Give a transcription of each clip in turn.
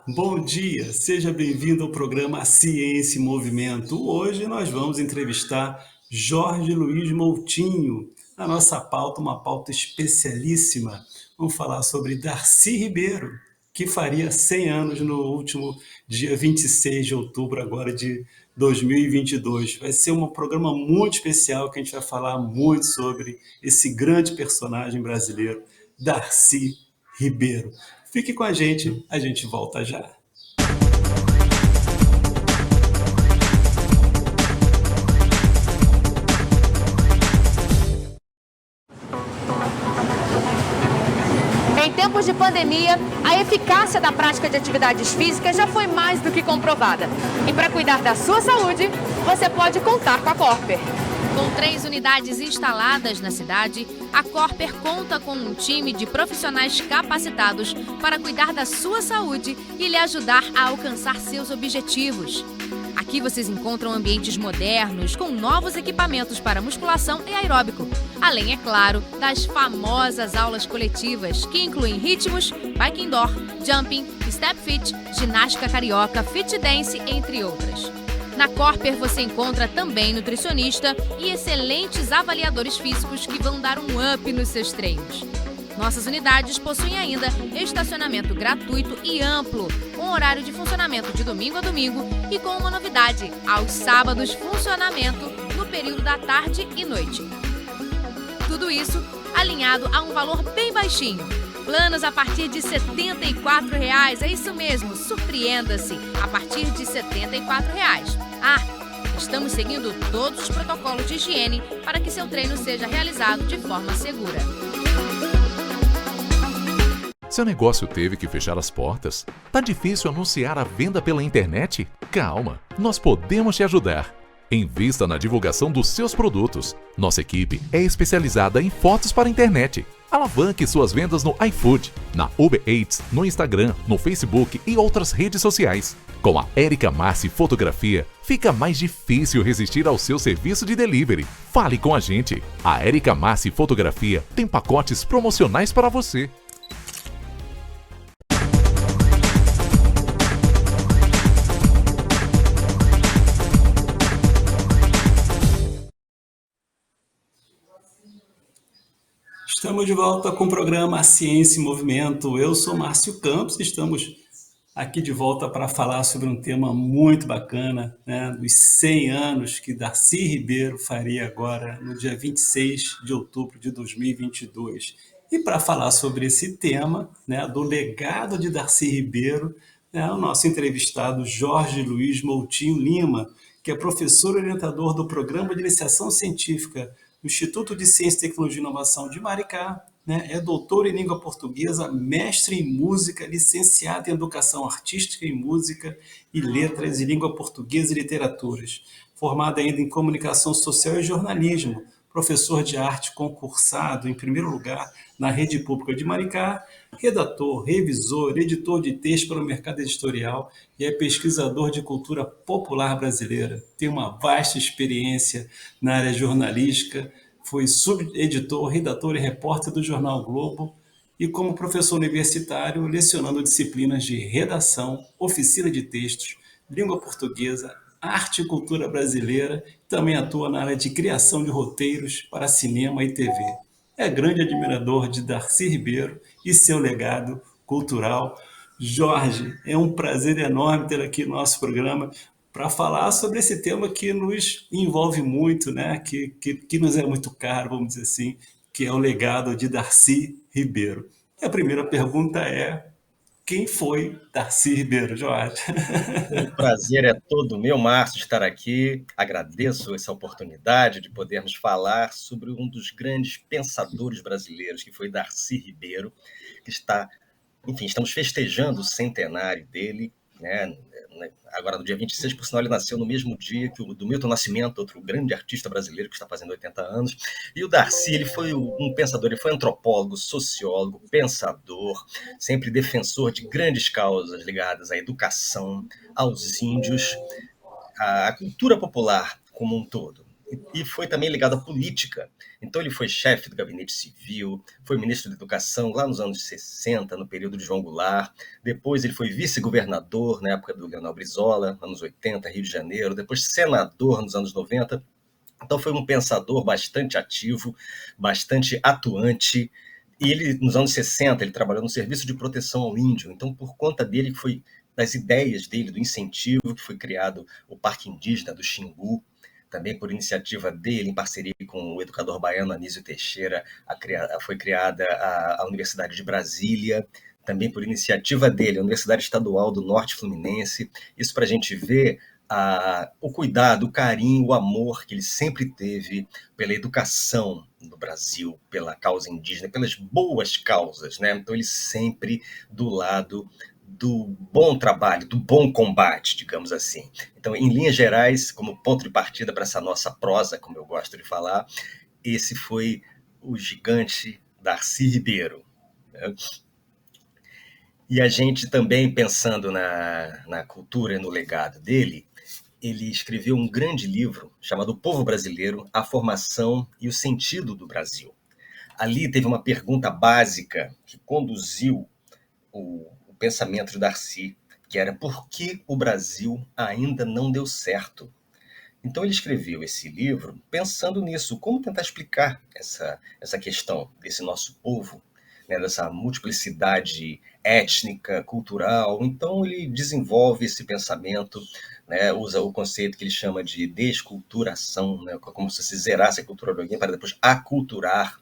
Olá, bom dia, seja bem-vindo ao programa Ciência em Movimento. Hoje nós vamos entrevistar Jorge Luiz Moutinho. A nossa pauta, uma pauta especialíssima. Vamos falar sobre Darcy Ribeiro, que faria 100 anos no último dia 26 de outubro agora de 2022. Vai ser um programa muito especial que a gente vai falar muito sobre esse grande personagem brasileiro, Darcy Ribeiro. Fique com a gente volta já. Em tempos de pandemia, a eficácia da prática de atividades físicas já foi mais do que comprovada. E para cuidar da sua saúde, você pode contar com a Corper. Com 3 unidades instaladas na cidade, a Corper conta com um time de profissionais capacitados para cuidar da sua saúde e lhe ajudar a alcançar seus objetivos. Aqui vocês encontram ambientes modernos com novos equipamentos para musculação e aeróbico, além, é claro, das famosas aulas coletivas, que incluem ritmos, bike indoor, jumping, step fit, ginástica carioca, fit dance, entre outras. Na Corper você encontra também nutricionista e excelentes avaliadores físicos que vão dar um up nos seus treinos. Nossas unidades possuem ainda estacionamento gratuito e amplo, com horário de funcionamento de domingo a domingo e com uma novidade, aos sábados funcionamento no período da tarde e noite. Tudo isso alinhado a um valor bem baixinho. Planos a partir de R$ 74,00, é isso mesmo, surpreenda-se, a partir de R$ 74,00. Estamos seguindo todos os protocolos de higiene para que seu treino seja realizado de forma segura. Seu negócio teve que fechar as portas? Tá difícil anunciar a venda pela internet? Calma, nós podemos te ajudar. Invista na divulgação dos seus produtos. Nossa equipe é especializada em fotos para a internet. Alavanque suas vendas no iFood, na Uber Eats, no Instagram, no Facebook e outras redes sociais. Com a Érica Massi Fotografia, fica mais difícil resistir ao seu serviço de delivery. Fale com a gente. A Érica Massi Fotografia tem pacotes promocionais para você. Estamos de volta com o programa Ciência em Movimento. Eu sou Márcio Campos e estamos aqui de volta para falar sobre um tema muito bacana, né, dos 100 anos que Darcy Ribeiro faria agora no dia 26 de outubro de 2022. E para falar sobre esse tema, né, do legado de Darcy Ribeiro, o nosso entrevistado Jorge Luiz Moutinho Lima, que é professor orientador do Programa de Iniciação Científica do Instituto de Ciência, Tecnologia e Inovação de Maricá, né? É doutor em língua portuguesa, mestre em música, licenciado em educação artística em música e letras e língua portuguesa e literaturas, formado ainda em comunicação social e jornalismo, professor de arte concursado em primeiro lugar na Rede Pública de Maricá, redator, revisor, editor de texto para o mercado editorial e é pesquisador de cultura popular brasileira. Tem uma vasta experiência na área jornalística, foi subeditor, redator e repórter do Jornal o Globo e como professor universitário, lecionando disciplinas de redação, oficina de textos, língua portuguesa, arte e cultura brasileira, também atua na área de criação de roteiros para cinema e TV. É grande admirador de Darcy Ribeiro e seu legado cultural. Jorge, é um prazer enorme ter aqui no nosso programa para falar sobre esse tema que nos envolve muito, né? que nos é muito caro, vamos dizer assim, que é o legado de Darcy Ribeiro. E a primeira pergunta é: quem foi Darcy Ribeiro, Jorge? O prazer é todo meu, Márcio, estar aqui. Agradeço essa oportunidade de podermos falar sobre um dos grandes pensadores brasileiros, que foi Darcy Ribeiro, que estamos festejando o centenário dele, né? Agora, no dia 26, por sinal, ele nasceu no mesmo dia que o do Milton Nascimento, outro grande artista brasileiro que está fazendo 80 anos. E o Darcy, ele foi um pensador, ele foi antropólogo, sociólogo, pensador, sempre defensor de grandes causas ligadas à educação, aos índios, à cultura popular como um todo. e foi também ligado à política. Então ele foi chefe do gabinete civil, foi ministro da educação lá nos anos 60, no período de João Goulart, depois ele foi vice-governador na época do Leonel Brizola, anos 80, Rio de Janeiro, depois senador nos anos 90. Então foi um pensador bastante ativo, bastante atuante, e ele, nos anos 60, ele trabalhou no Serviço de Proteção ao Índio. Então, por conta dele, foi das ideias dele, do incentivo, que foi criado o Parque Indígena do Xingu, também por iniciativa dele, em parceria com o educador baiano Anísio Teixeira, foi criada a Universidade de Brasília, também por iniciativa dele, a Universidade Estadual do Norte Fluminense. Isso para a gente ver o cuidado, o carinho, o amor que ele sempre teve pela educação no Brasil, pela causa indígena, pelas boas causas, né? Então ele sempre do lado do bom trabalho, do bom combate, digamos assim. Então, em linhas gerais, como ponto de partida para essa nossa prosa, como eu gosto de falar, esse foi o gigante Darcy Ribeiro, né? E a gente também, pensando na cultura e no legado dele, ele escreveu um grande livro chamado O Povo Brasileiro, a Formação e o Sentido do Brasil. Ali teve uma pergunta básica que conduziu o pensamento de Darcy, que era: por que o Brasil ainda não deu certo? Então ele escreveu esse livro pensando nisso, como tentar explicar essa questão desse nosso povo, né, dessa multiplicidade étnica, cultural. Então ele desenvolve esse pensamento, né, usa o conceito que ele chama de desculturação, né, como se zerasse a cultura de alguém para depois aculturar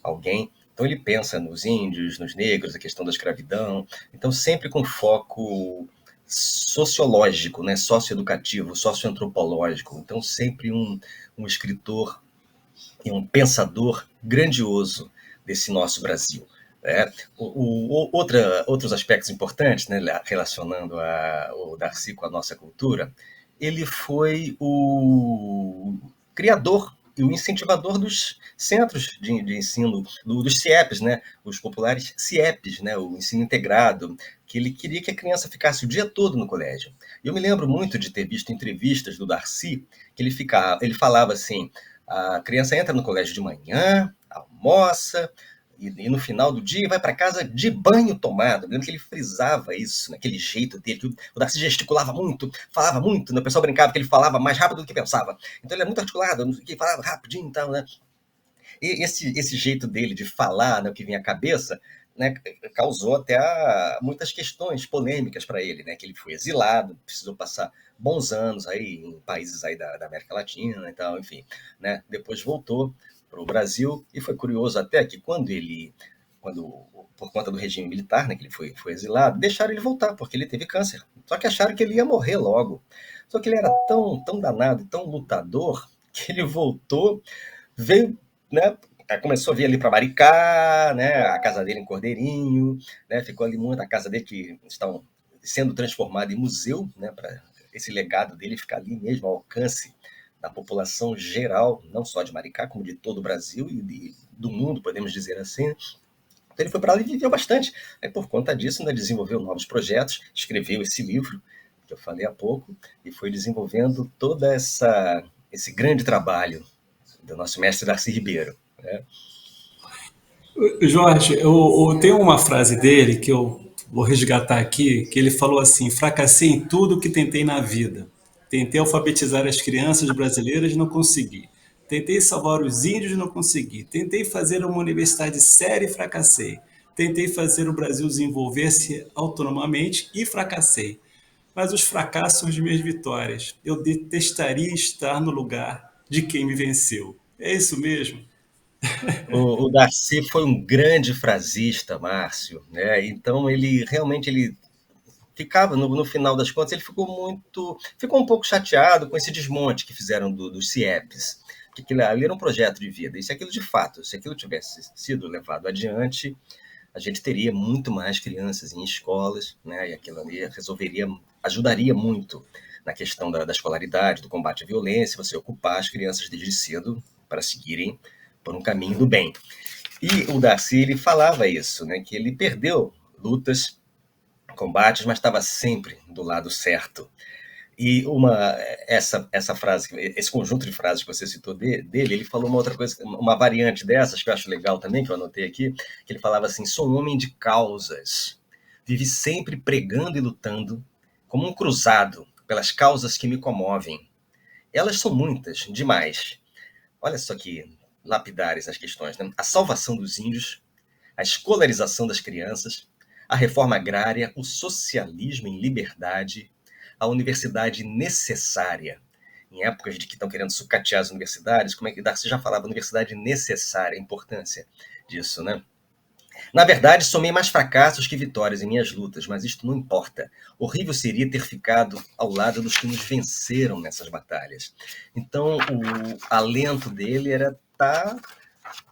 alguém. Então ele pensa nos índios, nos negros, a questão da escravidão, então sempre com foco sociológico, né, socioeducativo, socioantropológico. Então sempre um escritor e um pensador grandioso desse nosso Brasil. Outros aspectos importantes, né, relacionando o Darcy com a nossa cultura, ele foi o criador e o incentivador dos centros de ensino, dos CIEPs, né, os populares CIEPs, né, o ensino integrado, que ele queria que a criança ficasse o dia todo no colégio. E eu me lembro muito de ter visto entrevistas do Darcy, que ele falava assim: a criança entra no colégio de manhã, almoça, e no final do dia vai para casa de banho tomado. Eu lembro que ele frisava isso, naquele jeito dele, que o Darcy gesticulava muito, falava muito, né? O pessoal brincava que ele falava mais rápido do que pensava. Então ele era muito articulado, que falava rapidinho e tal, né? E esse jeito dele de falar, né, o que vinha à cabeça, né, causou até muitas questões polêmicas para ele, né? Que ele foi exilado, precisou passar bons anos aí em países aí da América Latina e tal, enfim, né? Depois voltou para o Brasil, e foi curioso até que quando por conta do regime militar, né, que ele foi exilado, deixaram ele voltar, porque ele teve câncer. Só que acharam que ele ia morrer logo. Só que ele era tão danado, tão lutador, que ele voltou, veio, né, começou a vir ali para Maricá, né, a casa dele em Cordeirinho, né, ficou ali muito, a casa dele que estão sendo transformada em museu, né, para esse legado dele ficar ali mesmo, ao alcance da população geral, não só de Maricá, como de todo o Brasil e do mundo, podemos dizer assim. Então ele foi para lá e viveu bastante. Aí, por conta disso, ainda desenvolveu novos projetos, escreveu esse livro, que eu falei há pouco, e foi desenvolvendo todo esse grande trabalho do nosso mestre Darcy Ribeiro, né? Jorge, eu tenho uma frase dele que eu vou resgatar aqui, que ele falou assim: fracassei em tudo que tentei na vida. Tentei alfabetizar as crianças brasileiras e não consegui. Tentei salvar os índios e não consegui. Tentei fazer uma universidade séria e fracassei. Tentei fazer o Brasil desenvolver-se autonomamente e fracassei. Mas os fracassos são as minhas vitórias. Eu detestaria estar no lugar de quem me venceu. É isso mesmo? O Darcy foi um grande frasista, Márcio, né? Então ele realmente ficava, no final das contas, ele ficou um pouco chateado com esse desmonte que fizeram dos CIEPs, que ali era um projeto de vida, e se aquilo de fato, se aquilo tivesse sido levado adiante, a gente teria muito mais crianças em escolas, né? E aquilo ali ajudaria muito na questão da escolaridade, do combate à violência, você ocupar as crianças desde cedo para seguirem por um caminho do bem. E o Darcy, ele falava isso, né? Que ele perdeu lutas, combates, mas estava sempre do lado certo. E essa frase, esse conjunto de frases que você citou dele, ele falou uma outra coisa, uma variante dessas que eu acho legal também, que eu anotei aqui, que ele falava assim: sou um homem de causas, vivi sempre pregando e lutando, como um cruzado, pelas causas que me comovem. Elas são muitas, demais. Olha só que lapidares as questões, né? A salvação dos índios, a escolarização das crianças, a reforma agrária, o socialismo em liberdade, a universidade necessária. Em épocas de que estão querendo sucatear as universidades, como é que Darcy já falava, universidade necessária, a importância disso, né? Na verdade, somei mais fracassos que vitórias em minhas lutas, mas isto não importa. Horrível seria ter ficado ao lado dos que nos venceram nessas batalhas. Então, o alento dele era estar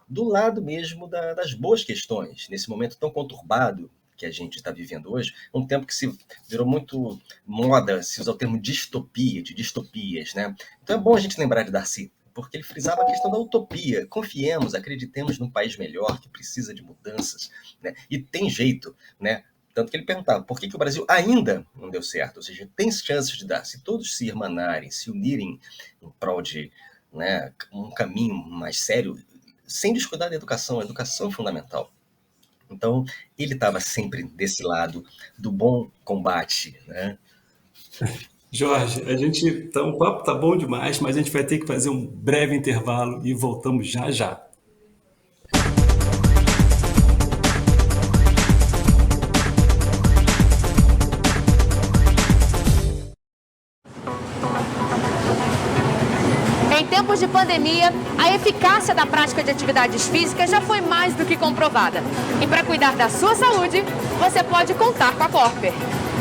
do lado mesmo das boas questões, nesse momento tão conturbado que a gente está vivendo hoje, um tempo que se virou muito moda se usar o termo distopia, de distopias, né? Então é bom a gente lembrar de Darcy, porque ele frisava a questão da utopia. Confiemos, acreditemos num país melhor, que precisa de mudanças, né? E tem jeito, né? Tanto que ele perguntava por que o Brasil ainda não deu certo. Ou seja, tem chances de dar. Se todos se irmanarem, se unirem em prol de, né, um caminho mais sério, sem descuidar da educação. A educação é fundamental. Então, ele estava sempre desse lado do bom combate, né? Jorge, o papo tá bom demais, mas a gente vai ter que fazer um breve intervalo e voltamos já já. Em tempos de pandemia, a eficácia da prática de atividades físicas já foi mais do que comprovada. E para cuidar da sua saúde, você pode contar com a Corper.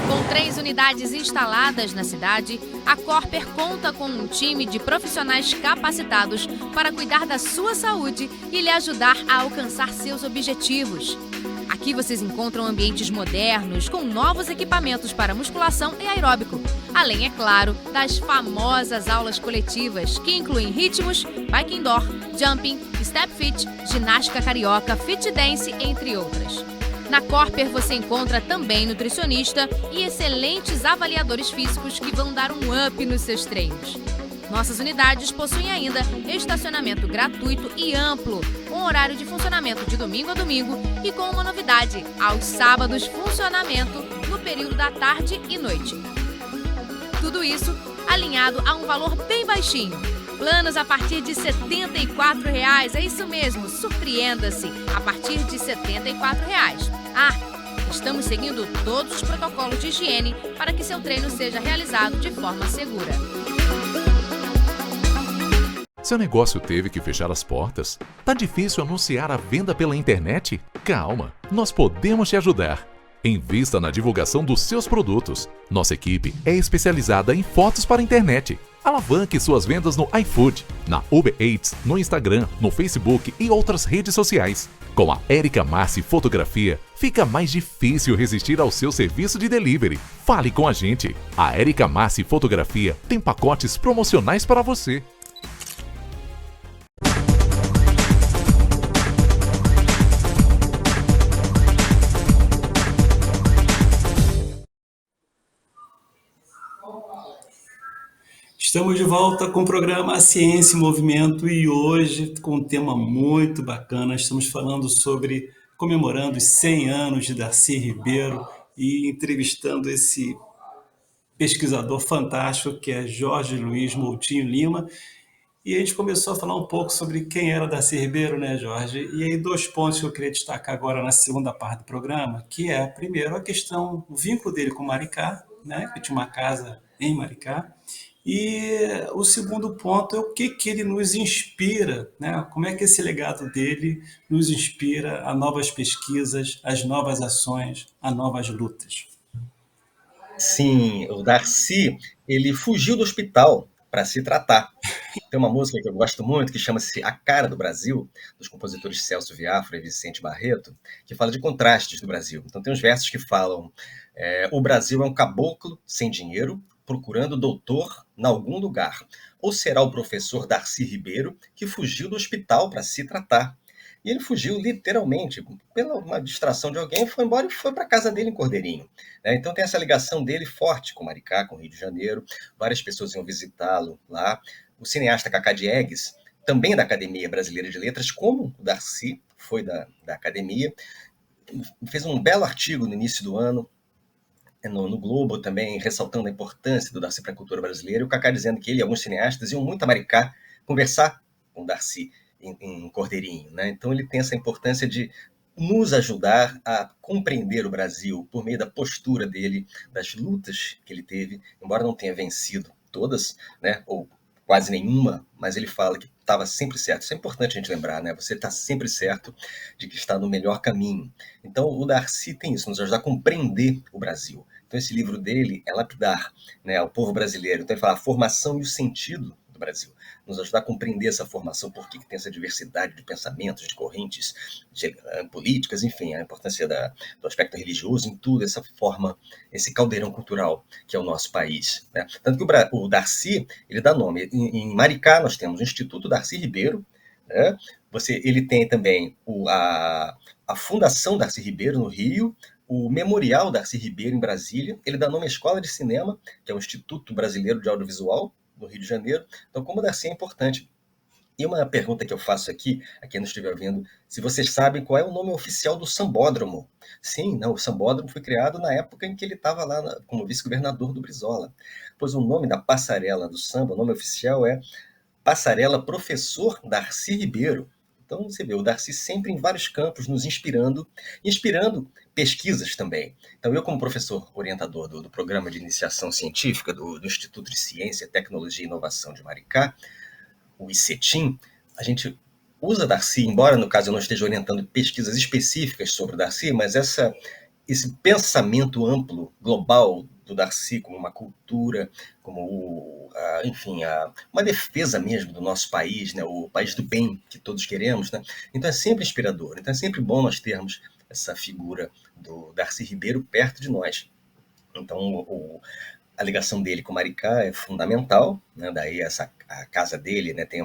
Com 3 unidades instaladas na cidade, a Corper conta com um time de profissionais capacitados para cuidar da sua saúde e lhe ajudar a alcançar seus objetivos. Aqui vocês encontram ambientes modernos com novos equipamentos para musculação e aeróbico, além, é claro, das famosas aulas coletivas, que incluem ritmos, bike indoor, jumping, step fit, ginástica carioca, fit dance, entre outras. Na Corper você encontra também nutricionista e excelentes avaliadores físicos que vão dar um up nos seus treinos. Nossas unidades possuem ainda estacionamento gratuito e amplo, com horário de funcionamento de domingo a domingo e com uma novidade, aos sábados funcionamento no período da tarde e noite. Tudo isso alinhado a um valor bem baixinho. Planos a partir de R$ 74,00, é isso mesmo, surpreenda-se, a partir de R$ 74,00. Estamos seguindo todos os protocolos de higiene para que seu treino seja realizado de forma segura. Seu negócio teve que fechar as portas? Tá difícil anunciar a venda pela internet? Calma, nós podemos te ajudar. Invista na divulgação dos seus produtos. Nossa equipe é especializada em fotos para a internet. Alavanque suas vendas no iFood, na Uber Eats, no Instagram, no Facebook e outras redes sociais. Com a Érica Massi Fotografia, fica mais difícil resistir ao seu serviço de delivery. Fale com a gente. A Érica Massi Fotografia tem pacotes promocionais para você. Estamos de volta com o programa Ciência em Movimento e hoje com um tema muito bacana. Estamos falando sobre comemorando os 100 anos de Darcy Ribeiro e entrevistando esse pesquisador fantástico que é Jorge Luiz Moutinho Lima. E a gente começou a falar um pouco sobre quem era Darcy Ribeiro, né, Jorge? E aí 2 pontos que eu queria destacar agora na segunda parte do programa, que é, primeiro, a questão, o vínculo dele com Maricá, né, que tinha uma casa em Maricá. E o segundo ponto é o que ele nos inspira, né? Como é que esse legado dele nos inspira a novas pesquisas, as novas ações, a novas lutas. Sim, o Darcy, ele fugiu do hospital para se tratar. Tem uma música que eu gosto muito, que chama-se A Cara do Brasil, dos compositores Celso Viafra e Vicente Barreto, que fala de contrastes do Brasil. Então tem uns versos que falam: o Brasil é um caboclo sem dinheiro, procurando doutor em algum lugar. Ou será o professor Darcy Ribeiro, que fugiu do hospital para se tratar? E ele fugiu literalmente, pela uma distração de alguém, foi embora e foi para a casa dele em Cordeirinho. Né? Então tem essa ligação dele forte com Maricá, com o Rio de Janeiro. Várias pessoas iam visitá-lo lá. O cineasta Cacá Diegues, também da Academia Brasileira de Letras, como o Darcy foi da Academia, fez um belo artigo no início do ano, no Globo também, ressaltando a importância do Darcy para a cultura brasileira, e o Cacá dizendo que ele e alguns cineastas iam muito a Maricá conversar com o Darcy em Cordeirinho. Né? Então ele tem essa importância de nos ajudar a compreender o Brasil por meio da postura dele, das lutas que ele teve, embora não tenha vencido todas, né, ou quase nenhuma, mas ele fala que estava sempre certo. Isso é importante a gente lembrar, né? Você está sempre certo de que está no melhor caminho. Então, o Darcy tem isso, nos ajudar a compreender o Brasil. Então, esse livro dele é lapidar, né, ao povo brasileiro. Então, ele fala a formação e o sentido do Brasil. Nos ajudar a compreender essa formação, por que tem essa diversidade de pensamentos, de correntes políticas, enfim, a importância do aspecto religioso em tudo, essa forma, esse caldeirão cultural que é o nosso país. Né? Tanto que o Darcy, ele dá nome. Em Maricá, nós temos o Instituto Darcy Ribeiro, né? Ele tem também a Fundação Darcy Ribeiro, no Rio, o Memorial Darcy Ribeiro, em Brasília. Ele dá nome à Escola de Cinema, que é o Instituto Brasileiro de Audiovisual, no Rio de Janeiro. Então, como o Darcy é importante. E uma pergunta que eu faço aqui, a quem não estiver ouvindo, se vocês sabem qual é o nome oficial do Sambódromo. Sim, não, o Sambódromo foi criado na época em que ele estava lá como vice-governador do Brizola. Pois o nome da passarela do samba, o nome oficial é Passarela Professor Darcy Ribeiro. Então, você vê, o Darcy sempre em vários campos nos inspirando pesquisas também. Então, eu como professor orientador do programa de iniciação científica do Instituto de Ciência, Tecnologia e Inovação de Maricá, o ICETIM, a gente usa Darcy, embora no caso eu não esteja orientando pesquisas específicas sobre o Darcy, mas esse pensamento amplo, global do Darcy como uma cultura, como uma defesa mesmo do nosso país, né, o país do bem que todos queremos. Né? Então é sempre inspirador, então é sempre bom nós termos essa figura do Darcy Ribeiro perto de nós. Então a ligação dele com Maricá é fundamental, né? Daí a casa dele, né, tem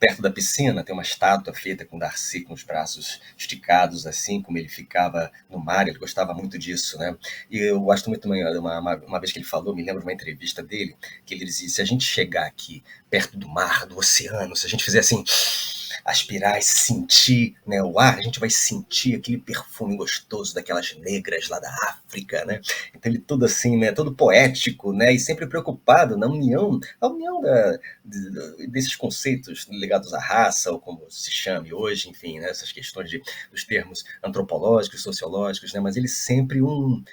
perto da piscina tem uma estátua feita com Darcy com os braços esticados, assim como ele ficava no mar. Ele gostava muito disso, né? E eu gosto muito, uma vez que ele falou, me lembro de uma entrevista dele, que ele dizia, se a gente chegar aqui perto do mar, do oceano, se a gente fizer assim, aspirar e sentir, né, o ar, a gente vai sentir aquele perfume gostoso daquelas negras lá da África, né? Então ele todo assim, né, todo poético, né, e sempre preocupado na união desses conceitos ligados à raça, ou como se chame hoje, enfim, né, essas questões dos termos antropológicos, sociológicos, né, mas ele sempre um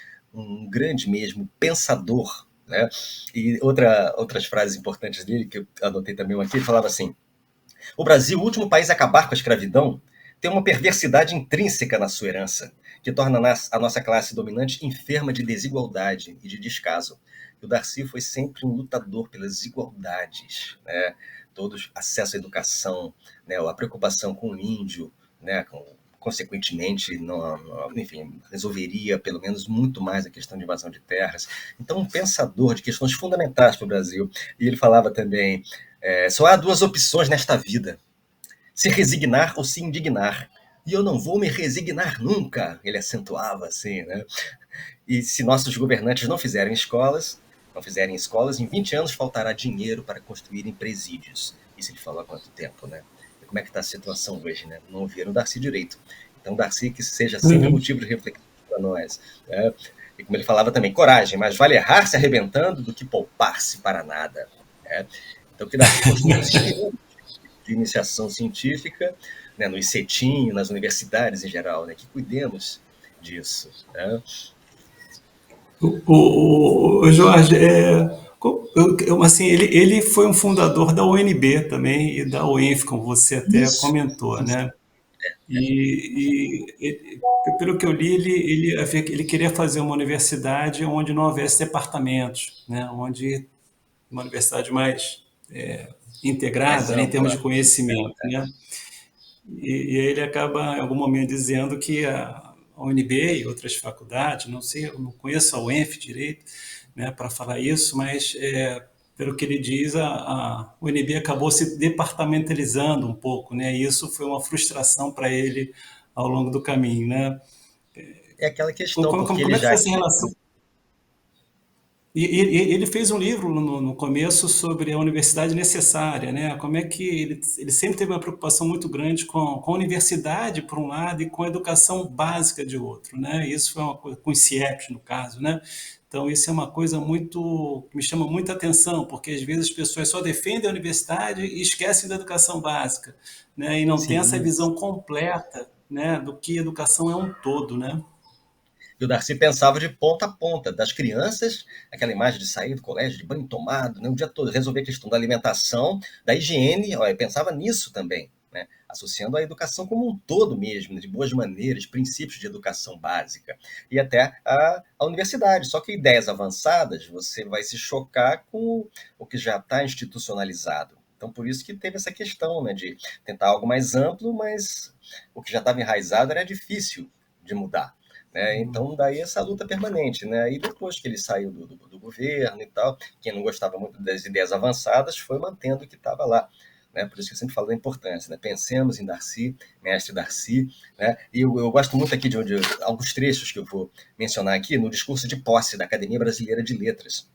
grande mesmo pensador, né? E outras frases importantes dele, que eu anotei também aqui, ele falava assim: o Brasil, o último país a acabar com a escravidão, tem uma perversidade intrínseca na sua herança, que torna a nossa classe dominante enferma de desigualdade e de descaso. E o Darcy foi sempre um lutador pelas igualdades, né? Todos acesso à educação, né? A preocupação com o índio, né? Consequentemente, enfim, resolveria pelo menos muito mais a questão de invasão de terras. Então, um pensador de questões fundamentais para o Brasil. E ele falava também, só há duas opções nesta vida, se resignar ou se indignar. E eu não vou me resignar nunca, ele acentuava assim, né? E se nossos governantes não fizerem escolas, em 20 anos faltará dinheiro para construírem presídios. Isso ele falou há quanto tempo, né? E como é que está a situação hoje, né? Não ouviram o Darcy direito. Então, Darcy, que seja sempre motivo de reflexão para nós. Né? E como ele falava também, coragem, mas vale errar se arrebentando do que poupar-se para nada. Né? Então, que Darcy continue de iniciação científica, né, no ICETIM, nas universidades em geral, né, que cuidemos disso. Né? O Jorge, assim, ele foi um fundador da UNB também e da UENF, como você até comentou, né? E pelo que eu li, ele queria fazer uma universidade onde não houvesse departamentos, né? Onde uma universidade mais integrada, né, em termos de conhecimento, né? E ele acaba, em algum momento, dizendo que a UNB e outras faculdades, não sei, eu não conheço a UENF direito, né, para falar isso, mas pelo que ele diz, o UNB acabou se departamentalizando um pouco, né? E isso foi uma frustração para ele ao longo do caminho, né? É aquela questão, porque Como ele é que já... foi essa relação? E ele fez um livro no começo sobre a universidade necessária, né? Como é que ele sempre teve uma preocupação muito grande com a universidade, por um lado, e com a educação básica de outro, né? Isso foi uma coisa, com o CIEP, no caso, né? Então, isso é uma coisa muito que me chama muita atenção, porque às vezes as pessoas só defendem a universidade e esquecem da educação básica, né? E não tem essa Sim. visão completa, né, do que a educação é um todo, né? E o Darcy pensava de ponta a ponta, das crianças, aquela imagem de sair do colégio de banho tomado, né, o dia todo, resolver a questão da alimentação, da higiene, ó, eu pensava nisso também, né, associando a educação como um todo mesmo, né, de boas maneiras, princípios de educação básica, e até a universidade. Só que ideias avançadas, você vai se chocar com o que já está institucionalizado. Então, por isso que teve essa questão, né, de tentar algo mais amplo, mas o que já estava enraizado era difícil de mudar. Né? Então, daí essa luta permanente. Né? E depois que ele saiu do governo e tal, quem não gostava muito das ideias avançadas foi mantendo o que estava lá. Né? Por isso que eu sempre falo da importância. Né? Pensemos em Darcy, mestre Darcy. Né? E eu gosto muito aqui de alguns trechos que eu vou mencionar aqui no discurso de posse da Academia Brasileira de Letras.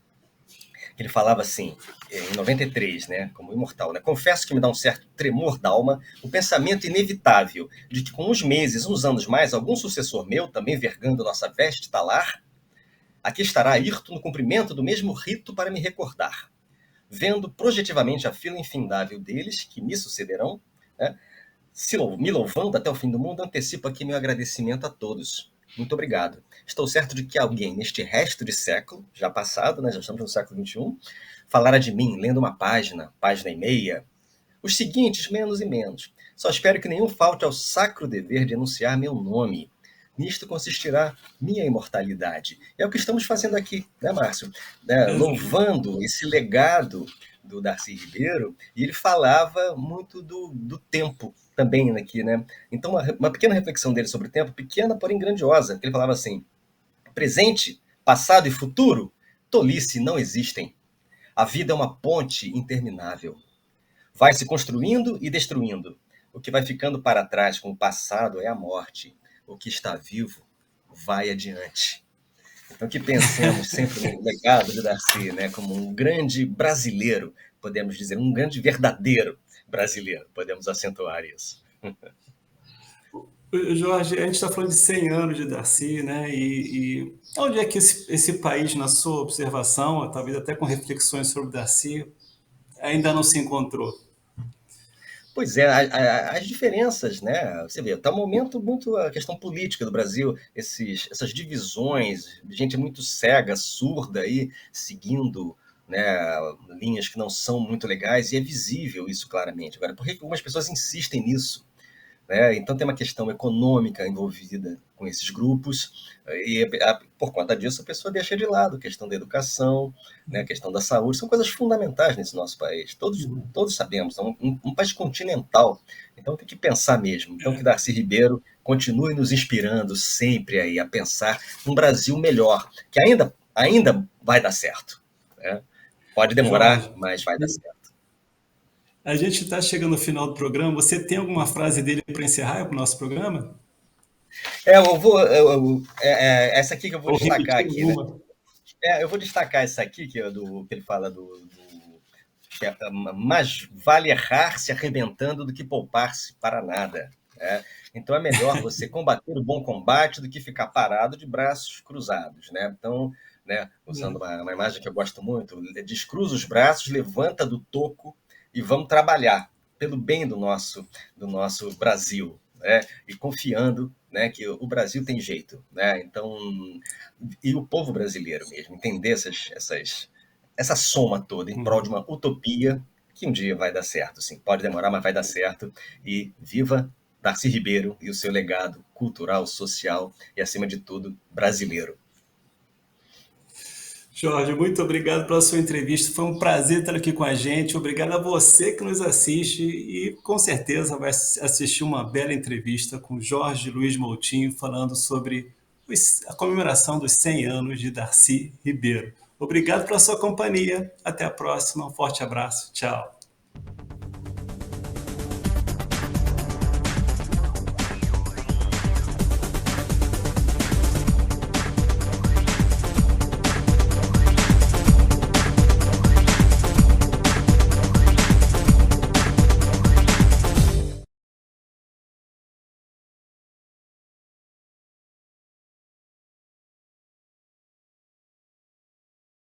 Ele falava assim, em 93, né, como imortal, né, confesso que me dá um certo tremor da alma o pensamento inevitável de que com uns meses, uns anos mais, algum sucessor meu, também vergando nossa veste talar, aqui estará Ayrton no cumprimento do mesmo rito para me recordar. Vendo projetivamente a fila infindável deles, que me sucederão, né, me louvando até o fim do mundo, antecipo aqui meu agradecimento a todos. Muito obrigado. Estou certo de que alguém, neste resto de século, já passado, né, já estamos no século XXI, falara de mim, lendo uma página e meia, os seguintes, menos e menos. Só espero que nenhum falte ao sacro dever de enunciar meu nome. Nisto consistirá minha imortalidade. É o que estamos fazendo aqui, né, Márcio? Né, louvando esse legado do Darcy Ribeiro, e ele falava muito do tempo também aqui, né? Então, uma pequena reflexão dele sobre o tempo, pequena, porém grandiosa, que ele falava assim, presente, passado e futuro, tolice não existem. A vida é uma ponte interminável. Vai se construindo e destruindo. O que vai ficando para trás com o passado é a morte. O que está vivo vai adiante. Então, que pensemos sempre no legado de Darcy, né, como um grande brasileiro, podemos dizer, um grande verdadeiro brasileiro, podemos acentuar isso. Jorge, a gente está falando de 100 anos de Darcy, né? E onde é que esse país, na sua observação, talvez até com reflexões sobre Darcy, ainda não se encontrou? Pois é, as diferenças, né? Você vê, está um momento muito a questão política do Brasil, essas divisões, gente muito cega, surda aí, seguindo, né, linhas que não são muito legais, e é visível isso claramente. Agora, por que algumas pessoas insistem nisso? Né? Então tem uma questão econômica envolvida com esses grupos, e por conta disso a pessoa deixa de lado a questão da educação, né, a questão da saúde, são coisas fundamentais nesse nosso país, todos sabemos, é um país continental, então tem que pensar mesmo. Então que Darcy Ribeiro continue nos inspirando sempre aí a pensar num Brasil melhor, que ainda vai dar certo. Né? Pode demorar, Jorge, mas vai dar certo. a gente está chegando no final do programa. Você tem alguma frase dele para encerrar o nosso programa? Essa aqui que eu vou Ou destacar repetir aqui, né? alguma? Eu vou destacar essa aqui, que ele fala que mais vale errar se arrebentando do que poupar-se para nada. Né? Então é melhor você combater o bom combate do que ficar parado de braços cruzados. Né? Então, né, usando uma imagem que eu gosto muito, descruza os braços, levanta do toco e vamos trabalhar pelo bem do nosso Brasil. Né? E confiando, né, que o Brasil tem jeito. Né? Então, e o povo brasileiro mesmo, entender essa soma toda em prol de uma utopia que um dia vai dar certo, sim. Pode demorar, mas vai dar certo. E viva Darcy Ribeiro e o seu legado cultural, social e, acima de tudo, brasileiro. Jorge, muito obrigado pela sua entrevista. Foi um prazer estar aqui com a gente. Obrigado a você que nos assiste e com certeza vai assistir uma bela entrevista com Jorge Luiz Moutinho falando sobre a comemoração dos 100 anos de Darcy Ribeiro. Obrigado pela sua companhia. Até a próxima. Um forte abraço. Tchau.